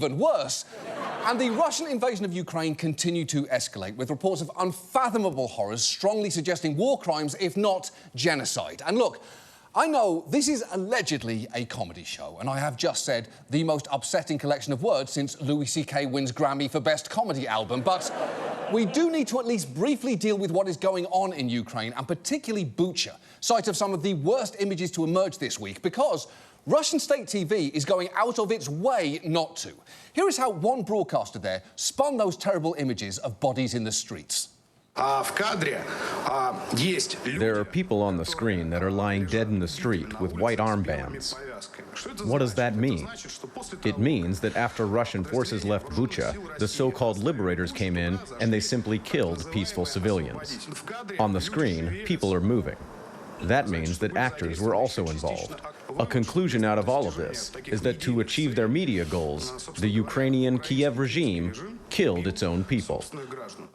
even worse. And the Russian invasion of Ukraine continued to escalate, with reports of unfathomable horrors strongly suggesting war crimes, if not genocide. And look, I know this is allegedly a comedy show, and I have just said the most upsetting collection of words since Louis C.K. wins Grammy for Best Comedy Album, but we do need to at least briefly deal with what is going on in Ukraine, and particularly Bucha, site of some of the worst images to emerge this week, because Russian state TV is going out of its way not to. Here is how one broadcaster there spun those terrible images of bodies in the streets. There are people on the screen that are lying dead in the street with white armbands. What does that mean? It means that after Russian forces left Bucha, the so-called liberators came in and they simply killed peaceful civilians. On the screen, people are moving. That means that actors were also involved. A conclusion out of all of this is that to achieve their media goals, the Ukrainian Kiev regime killed its own people.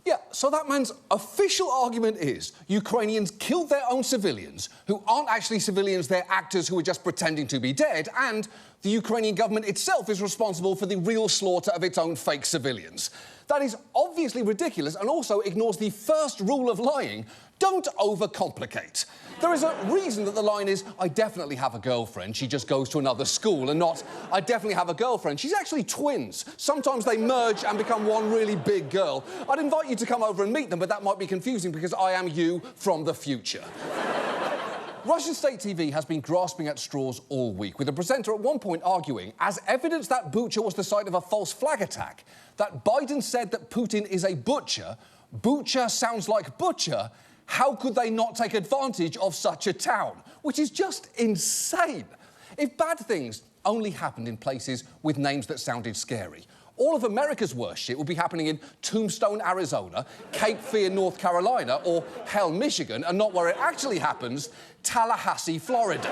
Yeah, so that man's official argument is Ukrainians killed their own civilians, who aren't actually civilians, they're actors who are just pretending to be dead, and the Ukrainian government itself is responsible for the real slaughter of its own fake civilians. That is obviously ridiculous and also ignores the first rule of lying: don't overcomplicate. There is a reason that the line is, I definitely have a girlfriend, she just goes to another school, and not, I definitely have a girlfriend, she's actually twins. Sometimes they merge and become one really big girl. I'd invite you to come over and meet them, but that might be confusing because I am you from the future. Russian state TV has been grasping at straws all week, with the presenter at one point arguing, as evidence that Bucha was the site of a false flag attack, that Biden said that Putin is a butcher. Bucha sounds like butcher. How could they not take advantage of such a town? Which is just insane. If bad things only happened in places with names that sounded scary, all of America's worst shit would be happening in Tombstone, Arizona, Cape Fear, North Carolina, or hell, Michigan, and not where it actually happens, Tallahassee, Florida.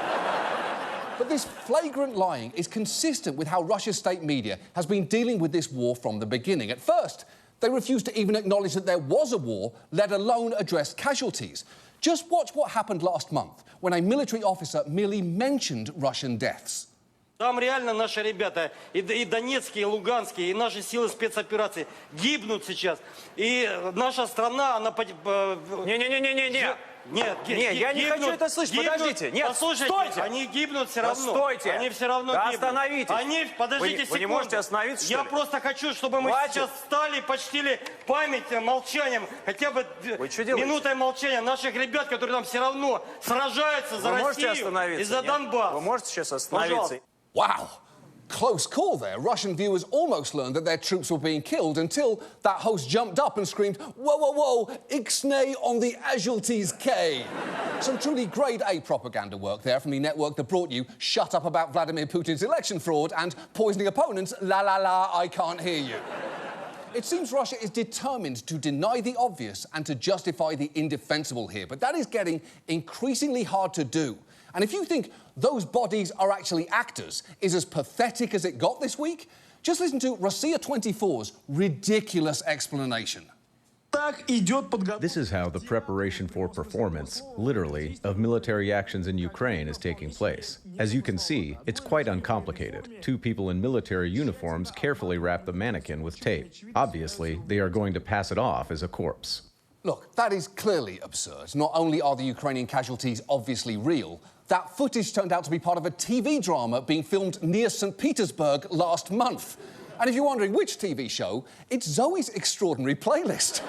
But this flagrant lying is consistent with how Russia's state media has been dealing with this war from the beginning. At first, they refused to even acknowledge that there was a war, let alone address casualties. Just watch what happened last month, when a military officer merely mentioned Russian deaths. Там реально наши ребята, и донецкие, и луганские, и наши силы спецопераций гибнут сейчас. И наша страна, она... Не-не-не-не-не! Нет, я не хочу это слышать, подождите. Нет, послушайте, стойте! Они гибнут все равно. Стойте! Они все равно да гибнут. Остановитесь! Они, подождите секунду. Вы не можете остановиться, что Я ли? просто хочу, чтобы мы Хватит. сейчас встали и почтили память молчанием, хотя бы минутой молчания наших ребят, которые там все равно сражаются за Россию и за Донбасс. Вы можете сейчас остановиться? Wow. Close call there. Russian viewers almost learned that their troops were being killed until that host jumped up and screamed, whoa, whoa, whoa, ixnay on the casualties K. Some truly grade A propaganda work there from the network that brought you Shut Up About Vladimir Putin's election fraud and Poisoning Opponents, La La La, I Can't Hear You. It seems Russia is determined to deny the obvious and to justify the indefensible here, but that is getting increasingly hard to do. And if you think those bodies are actually actors is as pathetic as it got this week, just listen to Russia 24's ridiculous explanation. This is how the preparation for performance, literally, of military actions in Ukraine is taking place. As you can see, it's quite uncomplicated. Two people in military uniforms carefully wrap the mannequin with tape. Obviously, they are going to pass it off as a corpse. Look, that is clearly absurd. Not only are the Ukrainian casualties obviously real, that footage turned out to be part of a TV drama being filmed near St. Petersburg last month. And if you're wondering which TV show, it's Zoe's Extraordinary Playlist.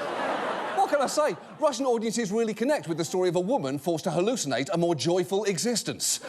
What can I say? Russian audiences really connect with the story of a woman forced to hallucinate a more joyful existence.